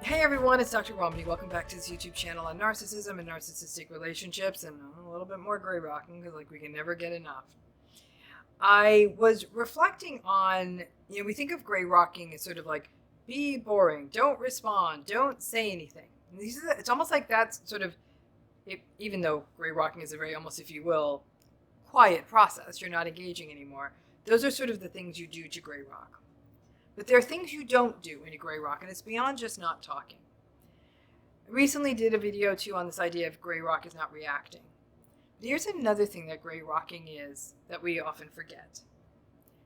Hey everyone, it's Dr. RAMANI. Welcome back to this YouTube channel on narcissism and narcissistic relationships, and a little bit more gray rocking because we can never get enough. I was reflecting on, we think of gray rocking as sort of like, be boring, don't respond, don't say anything. And it's almost like that's sort of, even though gray rocking is a very, almost if you will, quiet process, you're not engaging anymore. Those are sort of the things you do to gray rock. But there are things you don't do in a gray rock, and it's beyond just not talking. I recently did a video, too, on this idea of gray rock is not reacting. But here's another thing that gray rocking is that we often forget.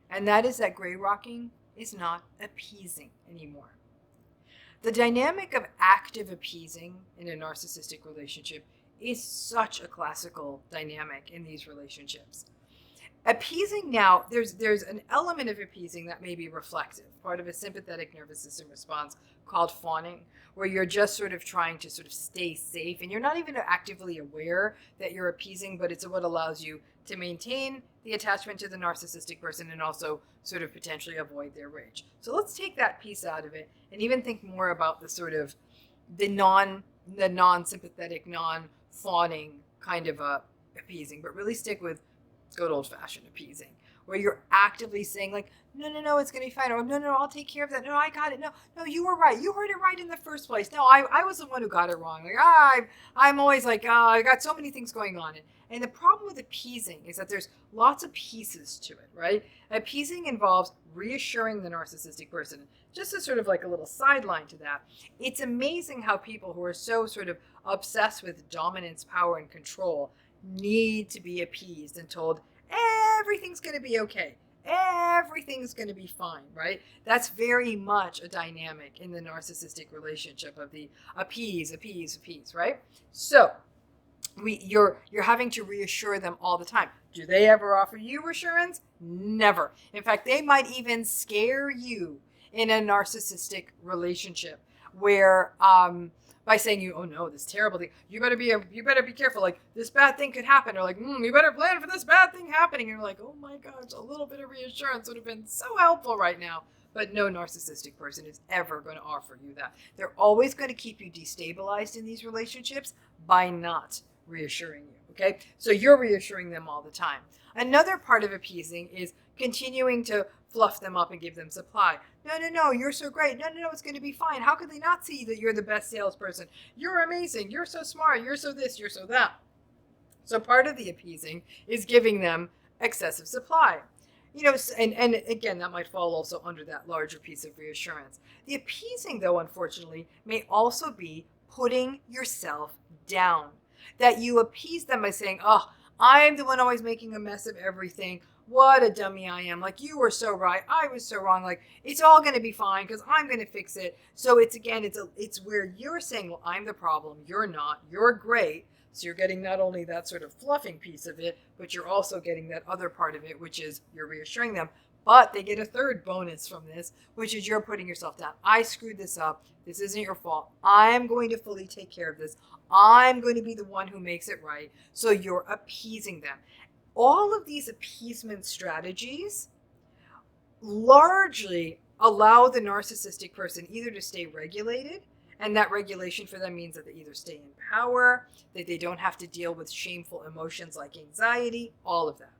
And that is that gray rocking is not appeasing anymore. The dynamic of active appeasing in a narcissistic relationship is such a classical dynamic in these relationships. Appeasing now, there's an element of appeasing that may be reflexive, part of a sympathetic nervous system response called fawning, where you're just sort of trying to sort of stay safe, and you're not even actively aware that you're appeasing, but it's what allows you to maintain the attachment to the narcissistic person and also sort of potentially avoid their rage. So let's take that piece out of it and even think more about the sort of the non-sympathetic, non-fawning kind of appeasing, but really stick with good old-fashioned appeasing, where you're actively saying like, no, it's going to be fine. Or no, I'll take care of that. No, I got it. No, you were right. You heard it right in the first place. No, I was the one who got it wrong. Like, I'm always like, I got so many things going on. And the problem with appeasing is that there's lots of pieces to it, right? Appeasing involves reassuring the narcissistic person. Just as sort of like a little sideline to that, it's amazing how people who are so sort of obsessed with dominance, power, and control need to be appeased and told everything's going to be okay. Everything's going to be fine, right? That's very much a dynamic in the narcissistic relationship of the appease, right? So you're having to reassure them all the time. Do they ever offer you reassurance? Never. In fact, they might even scare you in a narcissistic relationship where by saying oh no, this terrible thing, you better be careful, like this bad thing could happen, or like you better plan for this bad thing happening. And you're like, oh my gosh, a little bit of reassurance would have been so helpful right now. But no narcissistic person is ever going to offer you that. They're always going to keep you destabilized in these relationships by not reassuring you. Okay, so you're reassuring them all the time. Another part of appeasing is continuing to fluff them up and give them supply. No, you're so great. No, it's going to be fine. How could they not see that you're the best salesperson? You're amazing. You're so smart. You're so this, you're so that. So part of the appeasing is giving them excessive supply. And again, that might fall also under that larger piece of reassurance. The appeasing, though, unfortunately, may also be putting yourself down. That you appease them by saying, oh, I'm the one always making a mess of everything. What a dummy I am. Like, you were so right. I was so wrong. Like, it's all going to be fine because I'm going to fix it. So it's where you're saying, well, I'm the problem. You're not. You're great. So you're getting not only that sort of fluffing piece of it, but you're also getting that other part of it, which is you're reassuring them. But they get a third bonus from this, which is you're putting yourself down. I screwed this up. This isn't your fault. I'm going to fully take care of this. I'm going to be the one who makes it right. So you're appeasing them. All of these appeasement strategies largely allow the narcissistic person either to stay regulated, and that regulation for them means that they either stay in power, that they don't have to deal with shameful emotions like anxiety, all of that.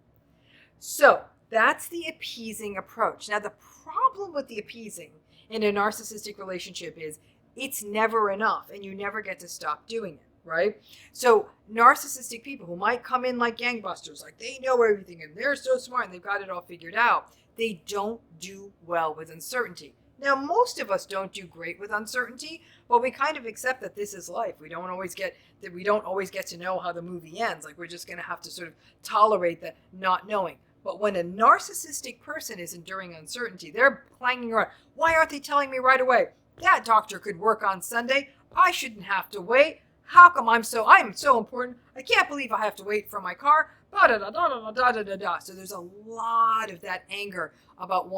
So that's the appeasing approach. Now, the problem with the appeasing in a narcissistic relationship is it's never enough, and you never get to stop doing it. Right? So narcissistic people who might come in like gangbusters, like they know everything and they're so smart and they've got it all figured out, they don't do well with uncertainty. Now, most of us don't do great with uncertainty, but we kind of accept that this is life. We don't always get to know how the movie ends. Like, we're just going to have to sort of tolerate the not knowing. But when a narcissistic person is enduring uncertainty, they're clanging around. Why aren't they telling me right away? That doctor could work on Sunday. I shouldn't have to wait. How come I'm so important? I can't believe I have to wait for my car. So there's a lot of that anger about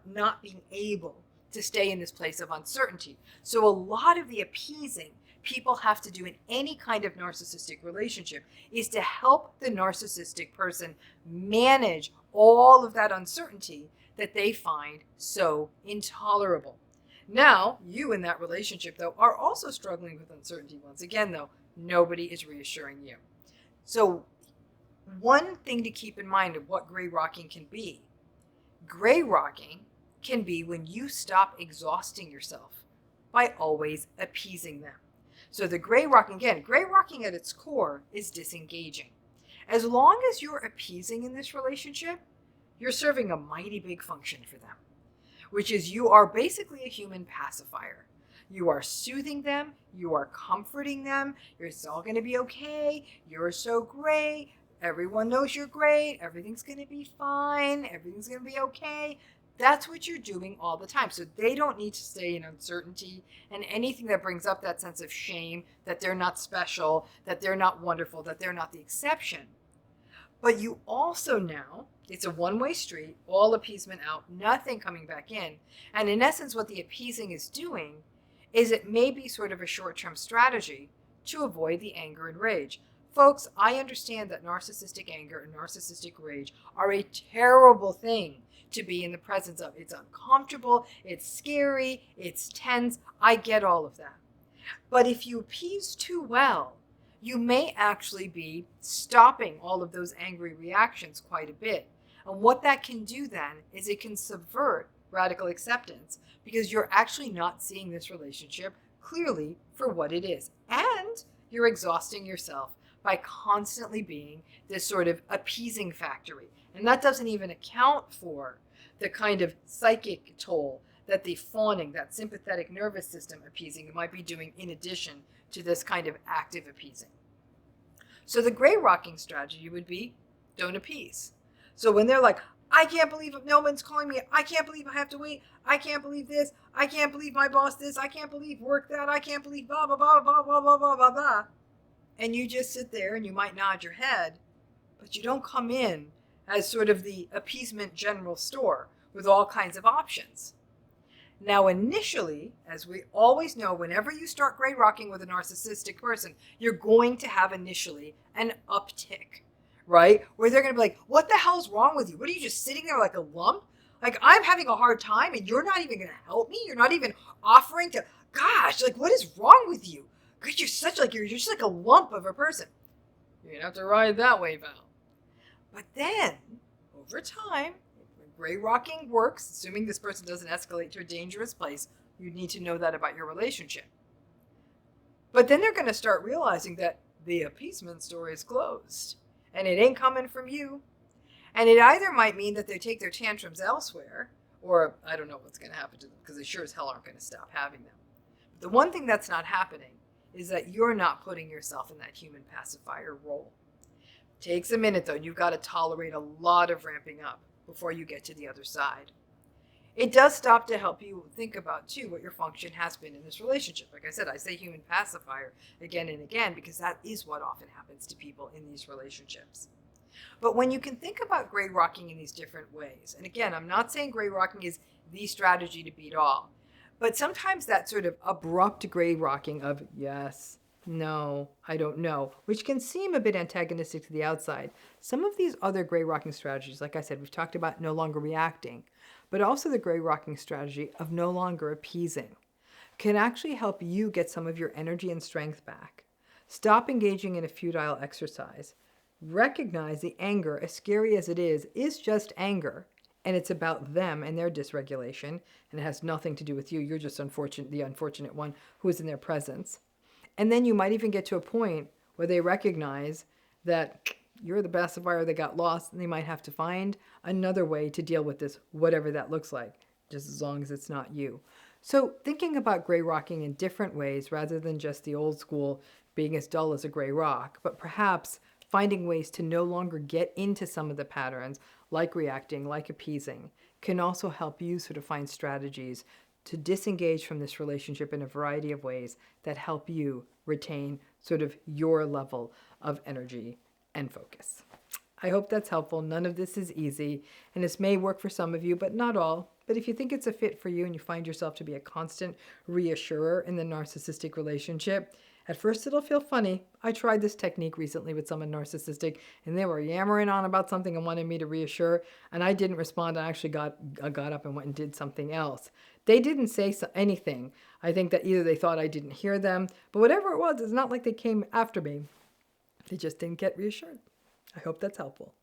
not being able to stay in this place of uncertainty. So a lot of the appeasing people have to do in any kind of narcissistic relationship is to help the narcissistic person manage all of that uncertainty that they find so intolerable. Now, you in that relationship, though, are also struggling with uncertainty. Once again, though, nobody is reassuring you. So one thing to keep in mind of what gray rocking can be. Gray rocking can be when you stop exhausting yourself by always appeasing them. So the gray rocking at its core is disengaging. As long as you're appeasing in this relationship, you're serving a mighty big function for them, which is you are basically a human pacifier. You are soothing them, you are comforting them, it's all going to be okay, you're so great, everyone knows you're great, everything's going to be fine, everything's going to be okay. That's what you're doing all the time. So they don't need to stay in uncertainty and anything that brings up that sense of shame, that they're not special, that they're not wonderful, that they're not the exception. But you also now, it's a one-way street, all appeasement out, nothing coming back in. And in essence, what the appeasing is doing is it may be sort of a short-term strategy to avoid the anger and rage. Folks, I understand that narcissistic anger and narcissistic rage are a terrible thing to be in the presence of. It's uncomfortable, it's scary, it's tense. I get all of that. But if you appease too well, you may actually be stopping all of those angry reactions quite a bit. And what that can do then is it can subvert radical acceptance because you're actually not seeing this relationship clearly for what it is. And you're exhausting yourself by constantly being this sort of appeasing factory. And that doesn't even account for the kind of psychic toll that the fawning, that sympathetic nervous system appeasing might be doing in addition to this kind of active appeasing. So the gray rocking strategy would be don't appease. So when they're like, I can't believe no one's calling me, I can't believe I have to wait, I can't believe this, I can't believe my boss this, I can't believe work that, I can't believe blah, blah, blah, blah, blah, blah, blah, blah, blah. And you just sit there and you might nod your head, but you don't come in as sort of the appeasement general store with all kinds of options. Now, initially, as we always know, whenever you start gray rocking with a narcissistic person, you're going to have initially an uptick, right? Where they're going to be like, what the hell's wrong with you? What are you just sitting there like a lump? Like, I'm having a hard time and you're not even going to help me? You're not even offering to, gosh, like, what is wrong with you? Because you're just like a lump of a person. You're going to have to ride that wave out. But then, over time, when gray rocking works, assuming this person doesn't escalate to a dangerous place, you need to know that about your relationship. But then they're going to start realizing that the appeasement story is closed. And it ain't coming from you. And it either might mean that they take their tantrums elsewhere, or I don't know what's going to happen to them, because they sure as hell aren't going to stop having them. But the one thing that's not happening is that you're not putting yourself in that human pacifier role. It takes a minute, though. You've got to tolerate a lot of ramping up before you get to the other side. It does stop to help you think about, too, what your function has been in this relationship. Like I said, I say human pacifier again and again because that is what often happens to people in these relationships. But when you can think about gray rocking in these different ways, and again, I'm not saying gray rocking is the strategy to beat all, but sometimes that sort of abrupt gray rocking of yes, no, I don't know, which can seem a bit antagonistic to the outside. Some of these other gray rocking strategies, like I said, we've talked about no longer reacting, but also the gray rocking strategy of no longer appeasing, can actually help you get some of your energy and strength back. Stop engaging in a futile exercise. Recognize the anger, as scary as it is just anger. And it's about them and their dysregulation, and it has nothing to do with you. You're just the unfortunate one who is in their presence. And then you might even get to a point where they recognize that you're the pacifier that got lost, and they might have to find another way to deal with this, whatever that looks like, just as long as it's not you. So thinking about gray rocking in different ways rather than just the old school being as dull as a gray rock, but perhaps finding ways to no longer get into some of the patterns, like reacting, like appeasing, can also help you sort of find strategies to disengage from this relationship in a variety of ways that help you retain sort of your level of energy and focus. I hope that's helpful. None of this is easy, and this may work for some of you, but not all. But if you think it's a fit for you and you find yourself to be a constant reassurer in the narcissistic relationship, At first it'll feel funny. I tried this technique recently with someone narcissistic, and they were yammering on about something and wanted me to reassure, and I didn't respond. I actually got up and went and did something else. They didn't say anything. I think that either they thought I didn't hear them, but whatever it was, it's not like they came after me. They just didn't get reassured. I hope that's helpful.